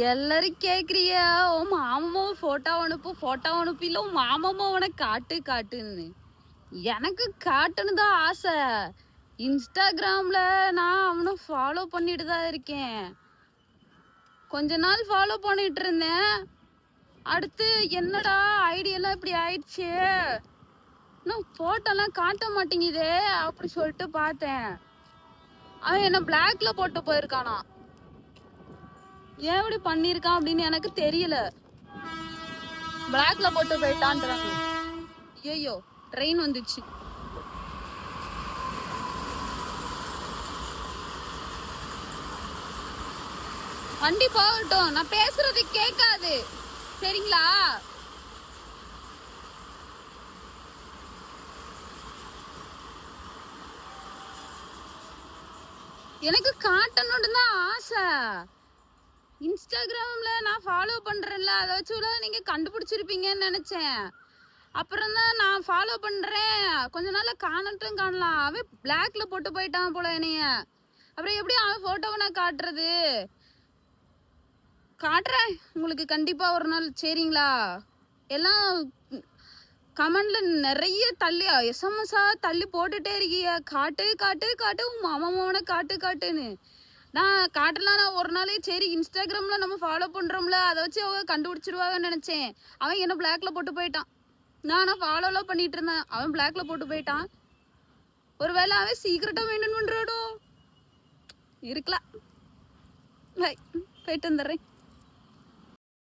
எல்லாரும் கேக்குறிய உன் மாமாவும் போட்டோ அனுப்பு இல்ல உன் மாமாவும் உனக்கு காட்டு காட்டுன்னு. எனக்கு காட்டுன்னு தான் ஆசை. இன்ஸ்டாகிராம்ல நான் அவனை ஃபாலோ பண்ணிட்டு தான் இருக்கேன். கொஞ்ச நாள் ஃபாலோ பண்ணிட்டு இருந்தேன். அடுத்து என்னடா ஐடியெல்லாம் இப்படி ஆயிடுச்சு, நான் போட்டோலாம் காட்ட மாட்டேங்குதே அப்படி சொல்லிட்டு பார்த்தேன். அவன் என்ன பிளாக்ல போட்டு போயிருக்கானா. ஏன் இப்படி பண்ணிருக்கான் அப்படின்னு எனக்கு தெரியல. பிளாக்ல போட்டு போயிட்டான்றாங்க. ஐயோ ட்ரெயின் வந்துச்சு. வண்டி போகட்டும், நான் பேசுறது கேட்காது சரிங்களா? எனக்கு காட்டணும்னு தான் ஆசை. இன்ஸ்டாகிராம்ல நான் ஃபாலோ பண்றேன்ல, அதை வச்சு நீங்க கண்டுபிடிச்சிருப்பீங்கன்னு நினைச்சேன். அப்புறம் தான் நான் ஃபாலோ பண்றேன். கொஞ்ச நாள்ல காணட்டும் காணலாம். அவன் பிளாக்ல போட்டு போயிட்டான் போல என்னைய. அப்புறம் எப்படி அவன் போட்டோவை நான் காட்டுறது? காட்டுறேன் உங்களுக்கு கண்டிப்பா ஒரு நாள் சரிங்களா? எல்லாம் கமெண்ட்ல நிறைய தள்ளி எஸ்எம்எஸ்ஸா தள்ளி போட்டுட்டே இருக்கீங்க. காட்டு காட்டு காட்டு உன் மாமாவோட காட்டு காட்டுன்னு. நான் காட்டலாம். நான் ஒரு நாளே சரி இன்ஸ்டாகிராம்ல நம்ம ஃபாலோ பண்றோம்ல, அதை வச்சு அவங்க கண்டுபிடிச்சிருவாங்கன்னு நினைச்சேன். அவன் என்ன பிளாக்ல போட்டு போயிட்டான். நான் ஃபாலோலாம் பண்ணிட்டு இருந்தேன். அவன் பிளாக்ல போட்டு போயிட்டான். ஒருவேளை அவன் சீக்கிரட்டா மெயின்டைன் பண்றாடோ இருக்கலாம். போயிட்டு வந்துடுறேன்.